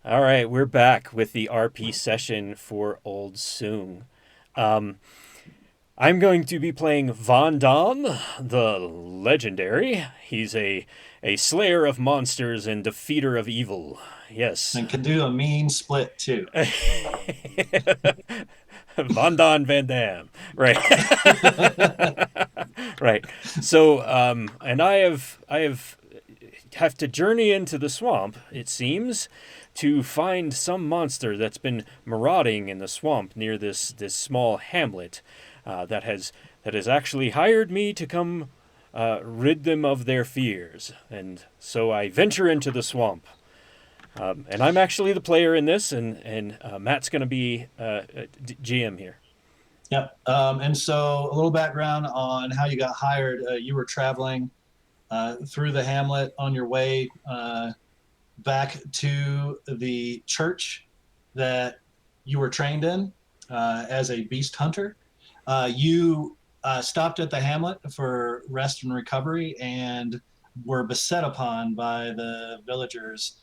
All right, we're back with the RP session for Old Soong. Um, I'm going to be playing Von Dom, the legendary. He's a slayer of monsters and defeater of evil. Yes. And can do a mean split too. Von Don Van Dam. Right. Right. So, and I have to journey into the swamp, it seems, to find some monster that's been marauding in the swamp near this small hamlet that has actually hired me to come rid them of their fears. And so I venture into the swamp. And I'm actually the player in this, and Matt's going to be GM here. Yep. And so a little background on how you got hired. You were traveling through the hamlet on your way back to the church that you were trained in as a beast hunter. You stopped at the hamlet for rest and recovery and were beset upon by the villagers.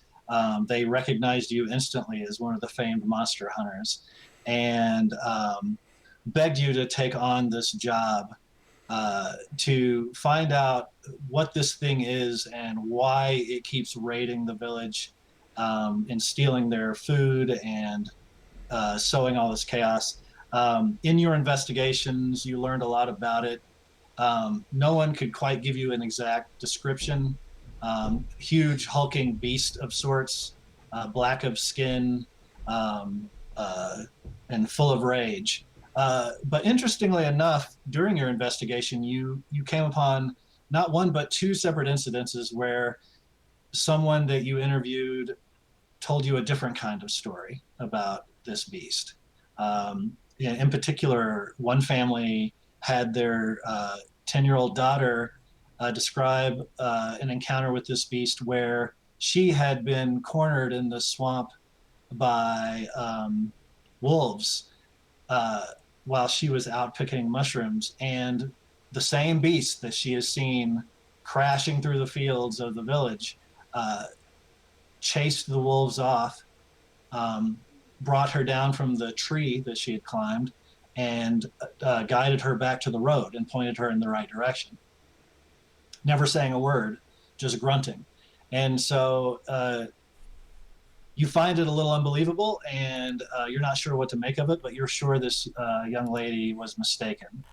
They recognized you instantly as one of the famed monster hunters and begged you to take on this job to find out what this thing is and why it keeps raiding the village and stealing their food and sowing all this chaos. In your investigations, you learned a lot about it. No one could quite give you an exact description. Huge hulking beast of sorts, black of skin, um, uh, and full of rage. But interestingly enough, during your investigation, you came upon not one but two separate incidences where someone that you interviewed told you a different kind of story about this beast. In particular, one family had their 10-year-old daughter describe an encounter with this beast where she had been cornered in the swamp by wolves uh, while she was out picking mushrooms. And the same beast that she has seen crashing through the fields of the village uh, chased the wolves off, um, brought her down from the tree that she had climbed, and guided her back to the road and pointed her in the right direction. Never saying a word, just grunting. And so you find it a little unbelievable, and you're not sure what to make of it, but you're sure this young lady was mistaken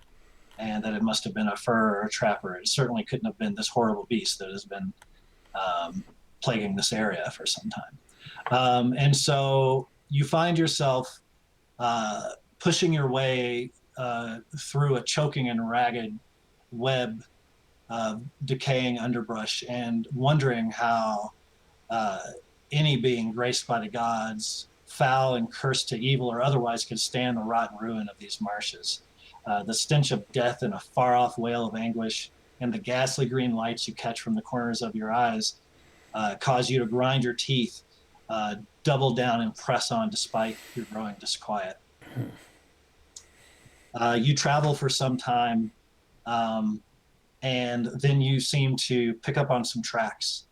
and that it must have been a fur or a trapper. It certainly couldn't have been this horrible beast that has been um, plaguing this area for some time. And so you find yourself uh, pushing your way through a choking and ragged web of decaying underbrush and wondering how uh, any being graced by the gods, foul and cursed to evil or otherwise, could stand the rotten ruin of these marshes. The stench of death and a far off wail of anguish, and the ghastly green lights you catch from the corners of your eyes cause you to grind your teeth, double down and press on despite your growing disquiet. You travel for some time, um, and then you seem to pick up on some tracks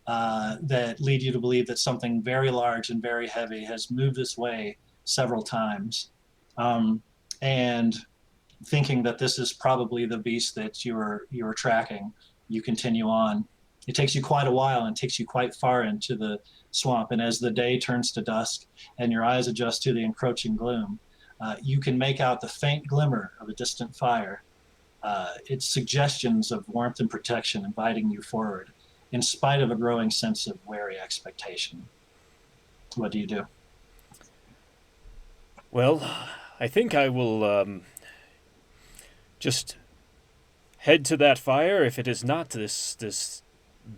that lead you to believe that something very large and very heavy has moved this way several times. Um, and thinking that this is probably the beast that you're tracking, you continue on. It takes you quite a while and takes you quite far into the swamp. And as the day turns to dusk and your eyes adjust to the encroaching gloom, you can make out the faint glimmer of a distant fire. Its suggestions of warmth and protection inviting you forward, in spite of a growing sense of wary expectation. What do you do? Well, I think I will just head to that fire. If it is not this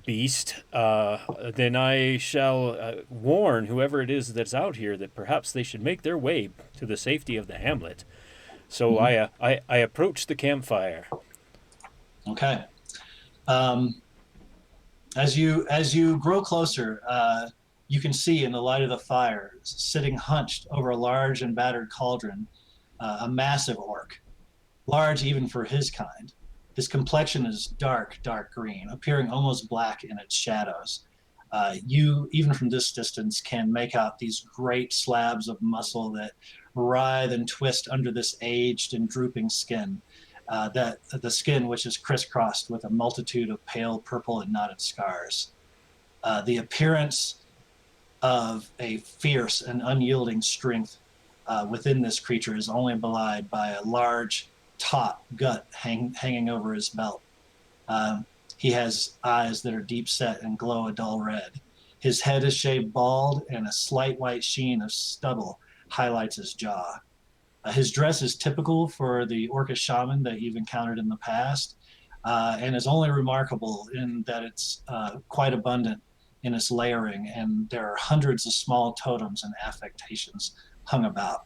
beast, then I shall warn whoever it is that's out here that perhaps they should make their way to the safety of the hamlet. So Mm-hmm. I approach the campfire. Okay. Um, as you grow closer, you can see in the light of the fire, sitting hunched over a large and battered cauldron, a massive orc, large even for his kind. His complexion is dark, dark green, appearing almost black in its shadows. You, even from this distance, can make out these great slabs of muscle that writhe and twist under this aged and drooping skin. That the skin, which is crisscrossed with a multitude of pale purple and knotted scars. The appearance of a fierce and unyielding strength within this creature is only belied by a large, taut gut hanging over his belt. Um, he has eyes that are deep set and glow a dull red. His head is shaved bald, and a slight white sheen of stubble highlights his jaw. His dress is typical for the Orcish shaman that you've encountered in the past, and is only remarkable in that it's quite abundant in its layering, and there are hundreds of small totems and affectations hung about.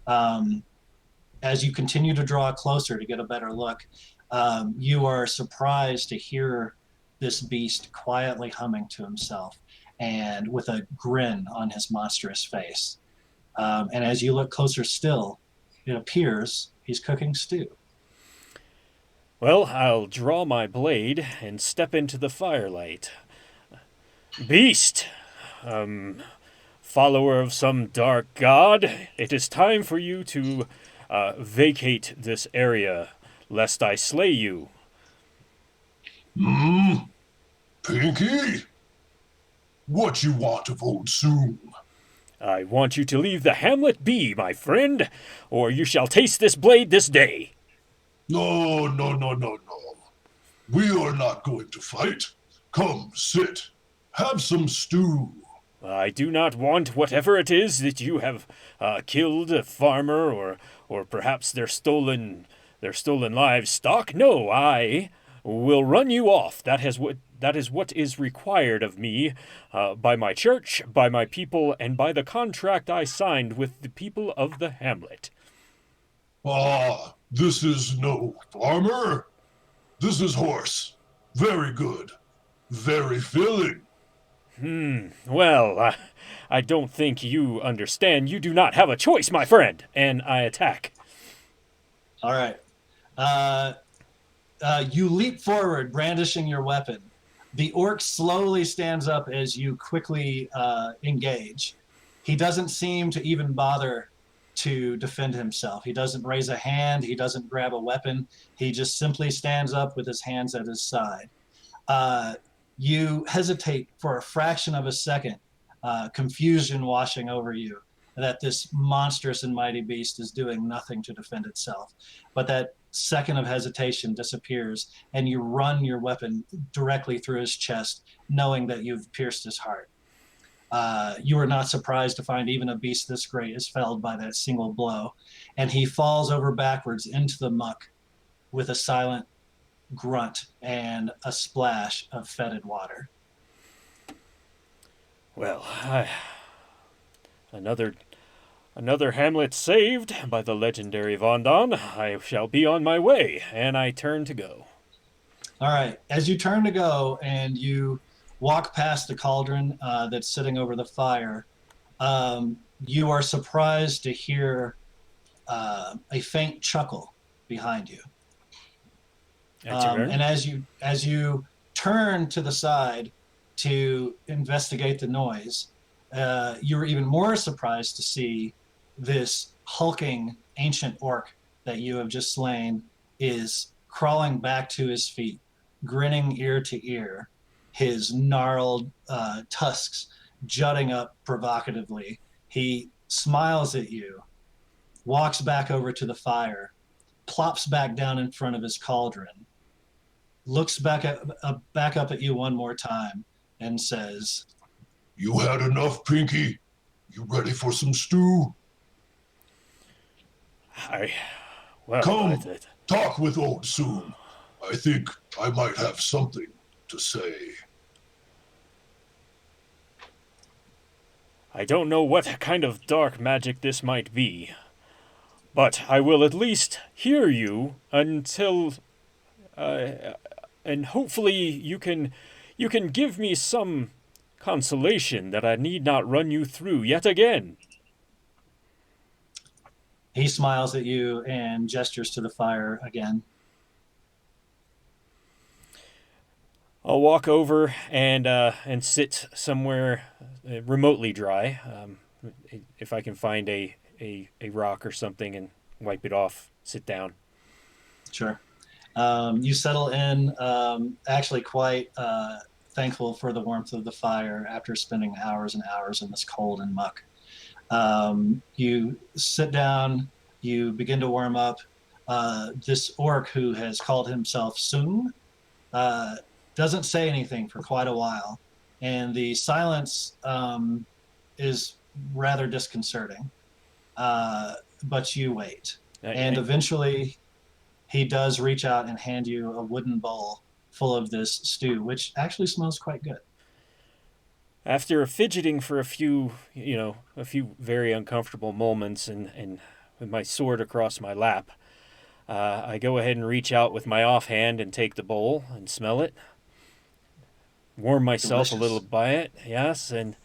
Um, as you continue to draw closer to get a better look, you are surprised to hear this beast quietly humming to himself and with a grin on his monstrous face. And as you look closer still, it appears he's cooking stew. Well, I'll draw my blade and step into the firelight. Beast! Follower of some dark god, it is time for you to vacate this area, lest I slay you. Hmm? Pinky? What you want of Old Soong? I want you to leave the hamlet be, my friend, or you shall taste this blade this day. No, no, no, no, no. We are not going to fight. Come, sit. Have some stew. I do not want whatever it is that you have killed a farmer or perhaps their stolen livestock. No, I will run you off. That is what is required of me by my church, by my people, and by the contract I signed with the people of the hamlet. Ah, this is no farmer. This is horse. Very good. Very filling. Well, I don't think you understand. You do not have a choice, my friend. And I attack. All right. Uh, you leap forward, brandishing your weapon. The orc slowly stands up as you quickly engage. He doesn't seem to even bother to defend himself. He doesn't raise a hand. He doesn't grab a weapon. He just simply stands up with his hands at his side. Uh, you hesitate for a fraction of a second, confusion washing over you that this monstrous and mighty beast is doing nothing to defend itself. But that second of hesitation disappears, and you run your weapon directly through his chest, knowing that you've pierced his heart. You are not surprised to find even a beast this great is felled by that single blow, and he falls over backwards into the muck with a silent grunt and a splash of fetid water. Well, another another hamlet saved by the legendary Vondon. I shall be on my way, and I turn to go. All right. As you turn to go and you walk past the cauldron that's sitting over the fire, you are surprised to hear a faint chuckle behind you. That's your turn. And as you turn to the side to investigate the noise, you were even more surprised to see this hulking ancient orc that you have just slain is crawling back to his feet, grinning ear to ear, his gnarled tusks jutting up provocatively. He smiles at you, walks back over to the fire, plops back down in front of his cauldron, looks back up at you one more time, and says, You had enough, Pinky? You ready for some stew? I well, Come, talk with Old Soong. I think I might have something to say. I don't know what kind of dark magic this might be, but I will at least hear you until, and hopefully you can give me some consolation that I need not run you through yet again. he smiles at you and gestures to the fire again. I'll walk over and sit somewhere remotely dry, if I can find a rock or something and wipe it off. Sit down. Sure. You settle in, actually quite thankful for the warmth of the fire after spending hours and hours in this cold and muck. You sit down, you begin to warm up. This orc who has called himself Soong doesn't say anything for quite a while, and the silence is rather disconcerting. But you wait, and eventually he does reach out and hand you a wooden bowl full of this stew, which actually smells quite good. After fidgeting for a few very uncomfortable moments, and with my sword across my lap, I go ahead and reach out with my offhand and take the bowl and smell it. Warm myself a little by it, yes, and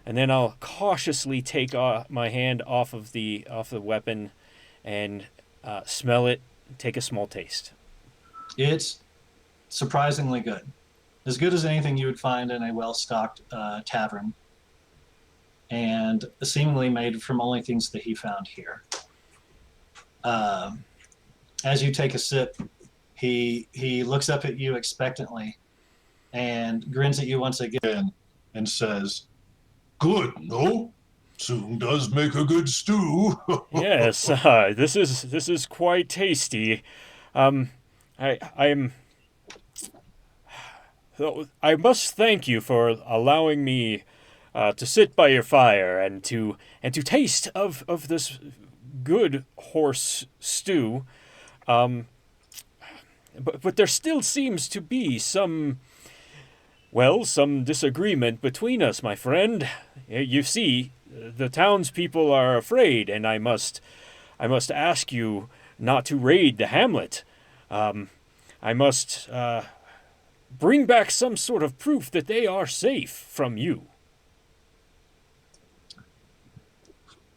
then I'll cautiously take my hand off the weapon and smell it. Take a small taste. It's surprisingly good as anything you would find in a well-stocked tavern, and seemingly made from only things that he found here. As you take a sip, he looks up at you expectantly and grins at you once again and says, "Good, no? Soong does make a good stew." Yes, this is quite tasty. I must thank you for allowing me to sit by your fire and to taste of this good horse stew. But there still seems to be some disagreement between us, my friend. You see, the townspeople are afraid, and I must ask you not to raid the hamlet. I must bring back some sort of proof that they are safe from you.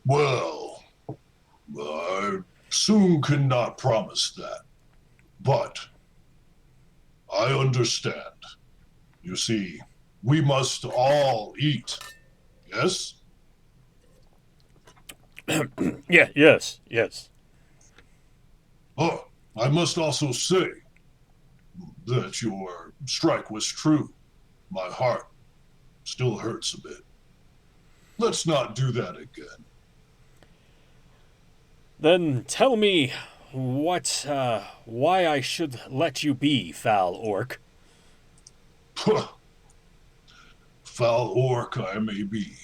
Well, I soon cannot promise that, but I understand. You see, we must all eat, yes? Yes. Oh, I must also say that your strike was true. My heart still hurts a bit. Let's not do that again. Then tell me why I should let you be, foul orc. Puh. Foul orc I may be,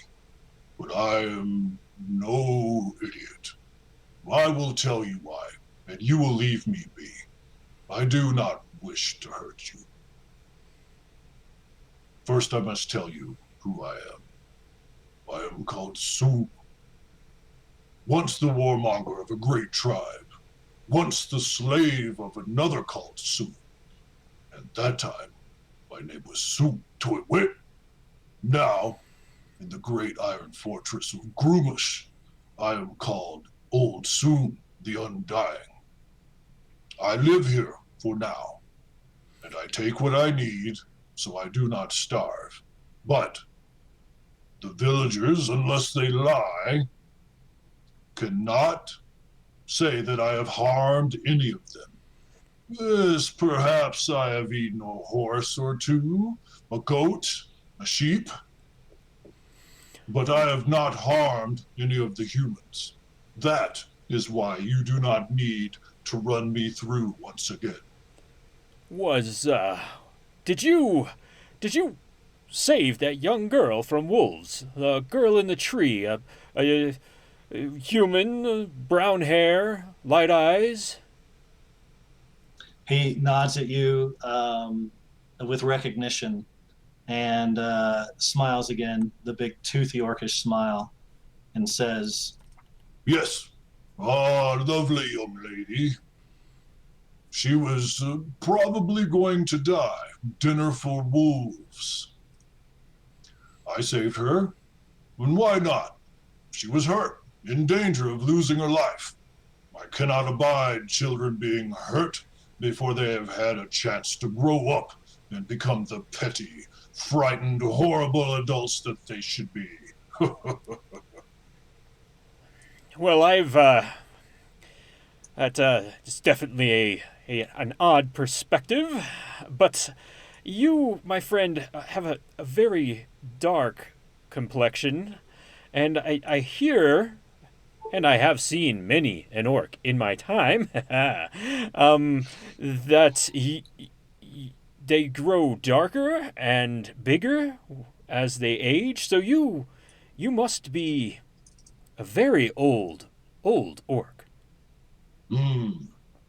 but I am no idiot. I will tell you why, and you will leave me be. I do not wish to hurt you. First, I must tell you who I am. I am called Soong. Once the warmonger of a great tribe. Once the slave of another called Soong. At that time, my name was Soong Twitwit. Now, in the great iron fortress of Grumish, I am called Old Soong the Undying. I live here for now, and I take what I need so I do not starve. But the villagers, unless they lie, cannot say that I have harmed any of them. Yes, perhaps I have eaten a horse or two, a goat, a sheep, but I have not harmed any of the humans. That is why you do not need to run me through once again. Did you save that young girl from wolves? The girl in the tree, a human, brown hair, light eyes? He nods at you with recognition and smiles again, the big toothy orcish smile, and says, Yes. Ah, lovely young lady. She was probably going to die. Dinner for wolves. I saved her. And why not? She was hurt, in danger of losing her life. I cannot abide children being hurt before they have had a chance to grow up and become the petty, frightened, horrible adults that they should be. Well, it's definitely an odd perspective, but you, my friend, have a very dark complexion, and I hear, and I have seen many an orc in my time, that they grow darker and bigger as they age. So you must be a very old orc.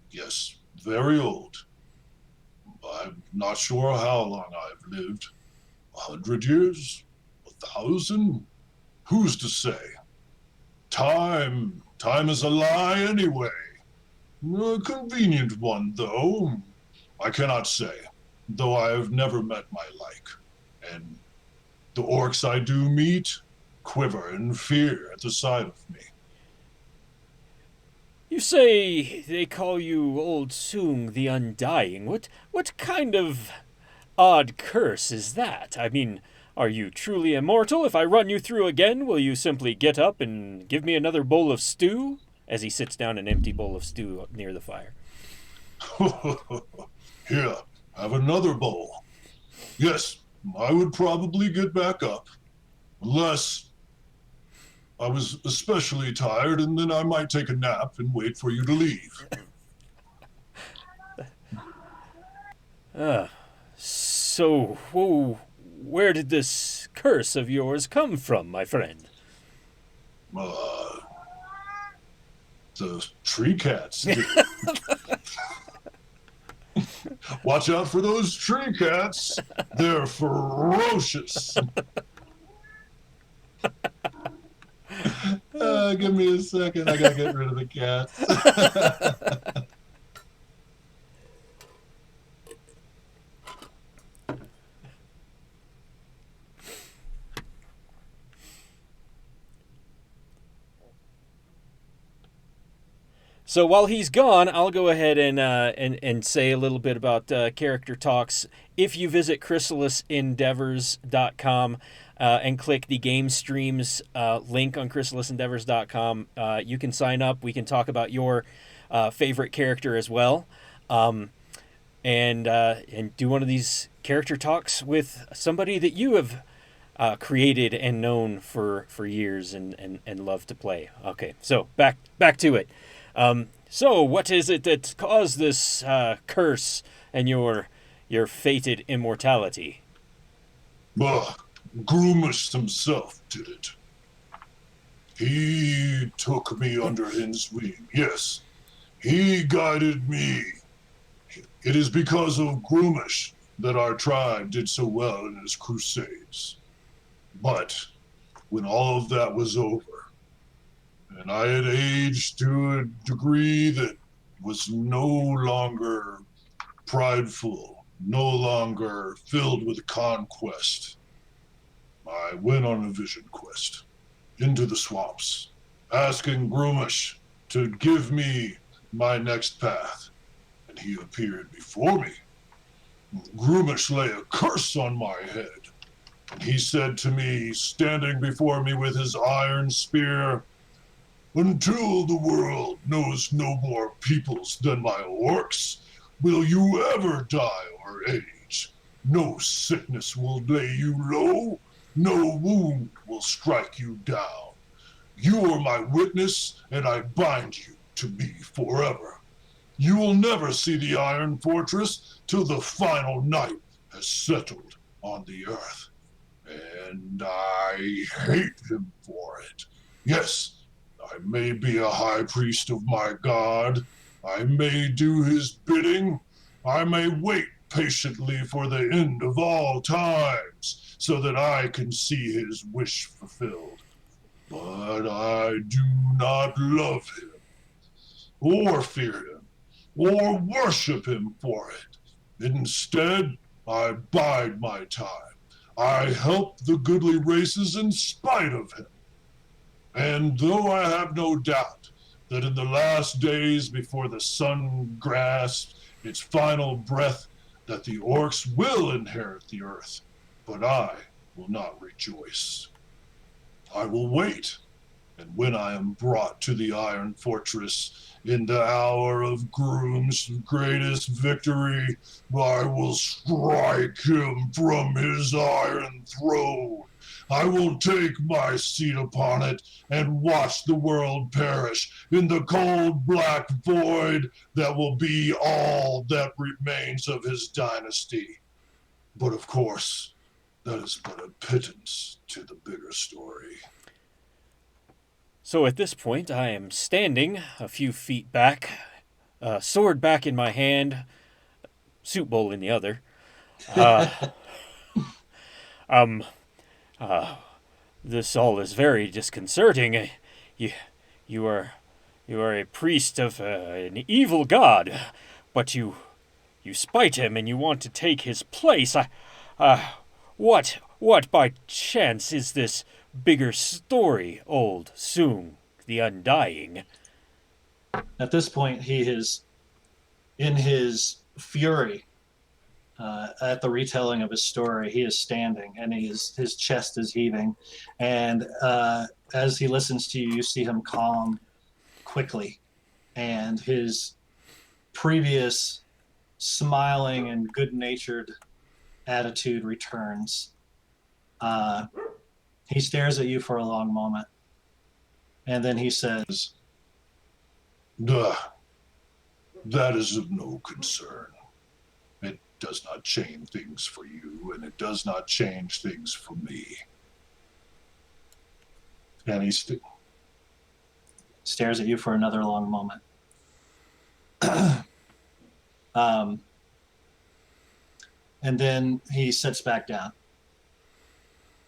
Yes, very old. I'm not sure how long I've lived. 100 years? 1,000? Who's to say? Time is a lie anyway. A convenient one, though. I cannot say, though I have never met my like. And the orcs I do meet quiver in fear at the sight of me. You say they call you Old Soong the Undying. What kind of odd curse is that? I mean, are you truly immortal? If I run you through again, will you simply get up and give me another bowl of stew? As he sits down an empty bowl of stew near the fire. Here, have another bowl. Yes, I would probably get back up. Unless I was especially tired, and then I might take a nap and wait for you to leave. So, where did this curse of yours come from, my friend? The tree cats did. Watch out for those tree cats. They're ferocious. Give me a second. I gotta get rid of the cats. So while he's gone, I'll go ahead and say a little bit about character talks. If you visit chrysalisendeavors.com and click the game streams link on chrysalisendeavors.com, you can sign up. We can talk about your favorite character as well, and do one of these character talks with somebody that you have created and known for years and love to play. Okay, so back to it. So what is it that caused this curse and your fated immortality? Groomus himself did it. He took me under his wing. Yes, he guided me. It is because of Groomish that our tribe did so well in his crusades. But when all of that was over, and I had aged to a degree that was no longer prideful, no longer filled with conquest, I went on a vision quest into the swamps, asking Groomish to give me my next path, and he appeared before me. Groomish lay a curse on my head, and he said to me, standing before me with his iron spear, "Until the world knows no more peoples than my orcs, will you ever die or age. No sickness will lay you low, no wound will strike you down. You are my witness, and I bind you to me forever. You will never see the Iron Fortress till the final night has settled on the earth. And I hate him for it. Yes, I may be a high priest of my god. I may do his bidding. I may wait patiently for the end of all times so that I can see his wish fulfilled. But I do not love him, or fear him, or worship him for it. Instead, I bide my time. I help the goodly races in spite of him. And though I have no doubt that in the last days before the sun grasps its final breath, that the orcs will inherit the earth, but I will not rejoice. I will wait, and when I am brought to the Iron Fortress in the hour of Groom's greatest victory, I will strike him from his iron throne. I will take my seat upon it and watch the world perish in the cold black void that will be all that remains of his dynasty. But of course, that is but a pittance to the bigger story. So at this point, I am standing a few feet back, sword back in my hand, soup bowl in the other. Uh, um, this all is very disconcerting. You, you are, you are a priest of an evil god, but you spite him and you want to take his place. What by chance is this bigger story, Old Soong, the Undying? At this point, he is in his fury at the retelling of his story. He is standing, and his chest is heaving. And as he listens to you, you see him calm quickly, and his previous smiling and good-natured attitude returns. He stares at you for a long moment, and then he says, Duh, that is of no concern. It does not change things for you, and it does not change things for me. And he stares at you for another long moment. And then he sits back down.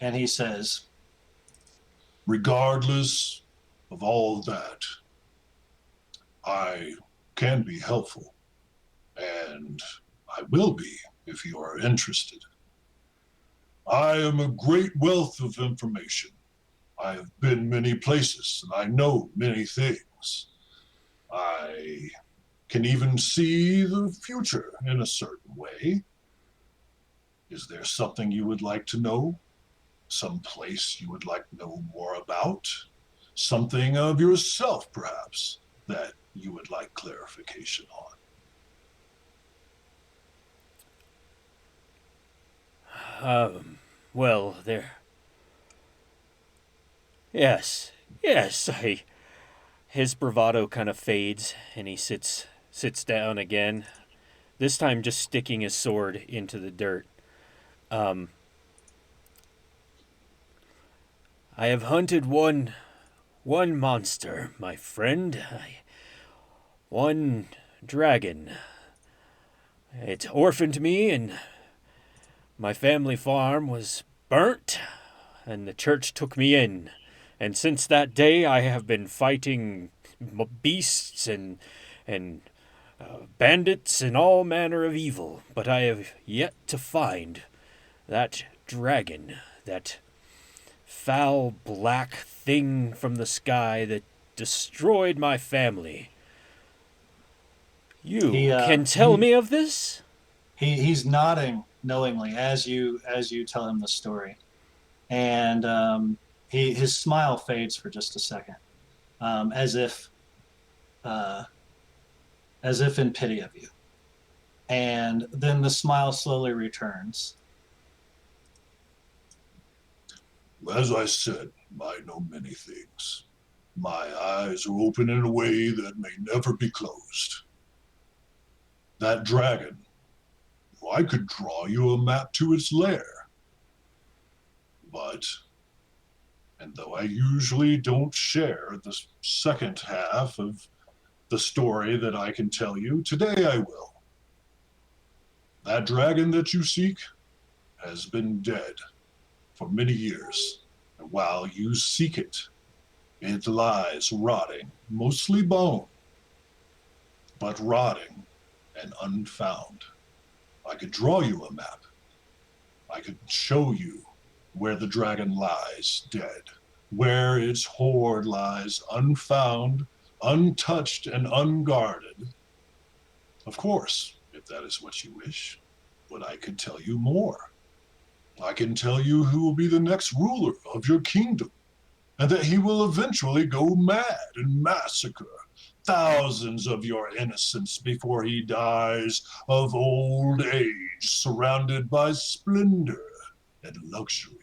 And he says, regardless of all that, I can be helpful, and I will be if you are interested. I am a great wealth of information. I have been many places, and I know many things. I can even see the future in a certain way. Is there something you would like to know? Some place you would like to know more about? Something of yourself, perhaps, that you would like clarification on? Well, there. Yes, His bravado kind of fades, and he sits down again. This time, just sticking his sword into the dirt. I have hunted one monster, my friend. One dragon. It orphaned me, and my family farm was burnt, and the church took me in. And since that day, I have been fighting beasts and bandits and all manner of evil. But I have yet to find that dragon, that foul black thing from the sky that destroyed my family. You can tell me of this? He's nodding knowingly as you tell him the story, and his smile fades for just a second, as if in pity of you, and then the smile slowly returns. As I said, I know many things. My eyes are open in a way that may never be closed. That dragon, I could draw you a map to its lair. But, and though I usually don't share the second half of the story that I can tell you, today I will. That dragon that you seek has been dead for many years, and while you seek it, it lies rotting, mostly bone, but rotting and unfound. I could draw you a map. I could show you where the dragon lies dead, where its hoard lies unfound, untouched, and unguarded. Of course, if that is what you wish. But I could tell you more. I can tell you who will be the next ruler of your kingdom, and that he will eventually go mad and massacre thousands of your innocents before he dies of old age, surrounded by splendor and luxury.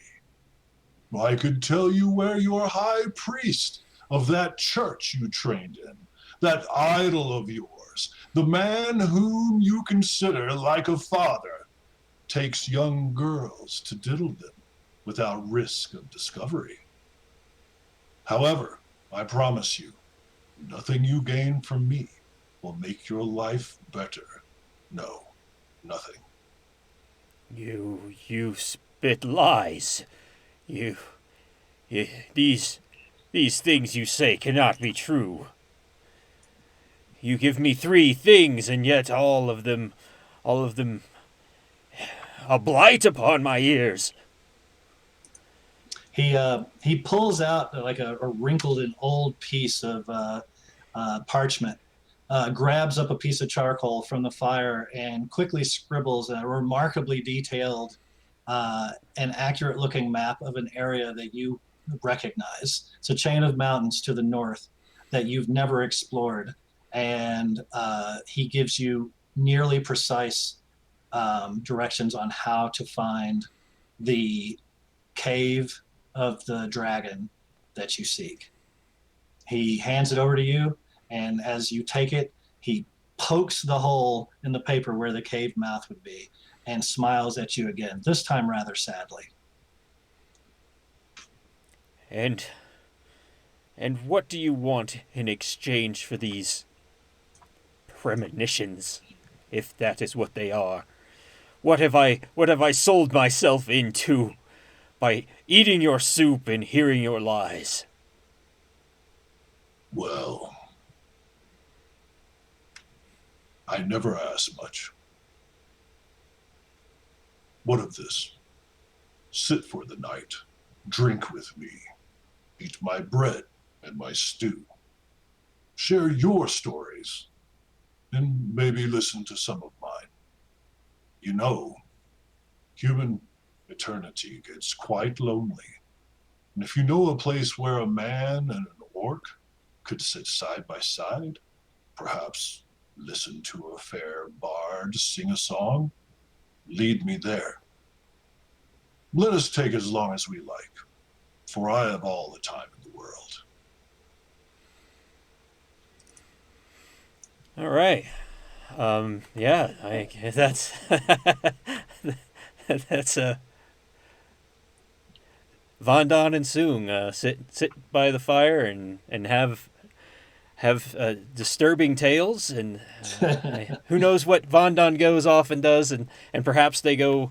I could tell you where your high priest of that church you trained in, that idol of yours, the man whom you consider like a father, takes young girls to diddle them without risk of discovery. However, I promise you, nothing you gain from me will make your life better. No, nothing. You spit lies. You, you these things you say cannot be true. You give me 3 things, and yet all of them, a blight upon my ears. He pulls out like a wrinkled and old piece of parchment, grabs up a piece of charcoal from the fire, and quickly scribbles a remarkably detailed and accurate looking map of an area that you recognize. It's a chain of mountains to the north that you've never explored. And he gives you nearly precise directions on how to find the cave of the dragon that you seek. He hands it over to you, and as you take it, he pokes the hole in the paper where the cave mouth would be and smiles at you again, this time rather sadly. And what do you want in exchange for these premonitions, if that is what they are? What have I sold myself into by eating your soup and hearing your lies? Well, I never ask much. What of this? Sit for the night, drink with me, eat my bread and my stew, share your stories, and maybe listen to some of mine. You know, human eternity gets quite lonely. And if you know a place where a man and an orc could sit side by side, perhaps listen to a fair bard sing a song, lead me there. Let us take as long as we like, for I have all the time in the world. All right. Yeah, that's that's Von Don and Soong sit by the fire and have disturbing tales, and who knows what Von Don goes off and does, and perhaps they do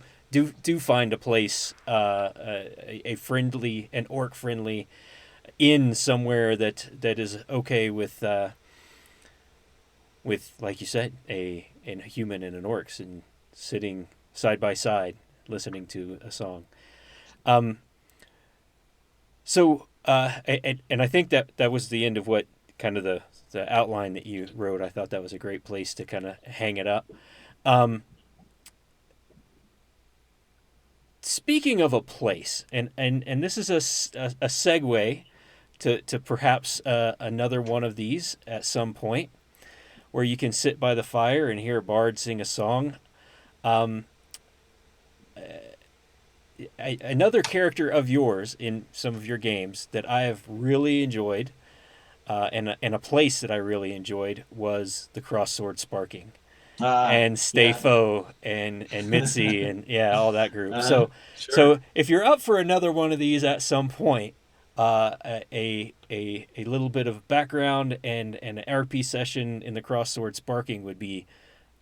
find a place, a friendly, an orc friendly inn somewhere that is okay with like you said, a human and an orc and sitting side by side listening to a song. So and I think that was the end of what kind of the outline that you wrote. I thought that was a great place to kind of hang it up. Speaking of a place, and this is a segue to perhaps another one of these at some point, where you can sit by the fire and hear a bard sing a song. Another character of yours in some of your games that I have really enjoyed, and a place that I really enjoyed, was the Cross-Sword Sparking. And Stayfo and Mitzi and all that group. Sure. So if you're up for another one of these at some point, a little bit of background and an RP session in the Cross-Sword Sparking would be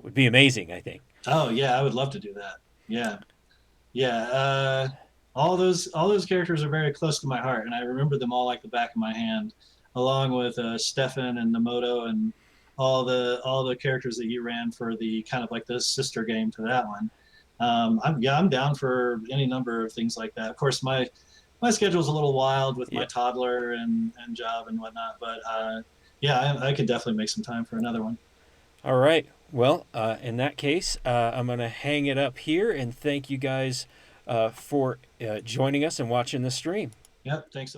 amazing, I think. Oh yeah, I would love to do that. Yeah. All those characters are very close to my heart, and I remember them all like the back of my hand, along with Stefan and Namoto and all the characters that you ran for the kind of like the sister game to that one. I'm down for any number of things like that. Of course, my schedule's a little wild with my toddler and job and whatnot, but I could definitely make some time for another one. All right. Well, in that case, I'm going to hang it up here and thank you guys for joining us and watching the stream. Yep. Thanks.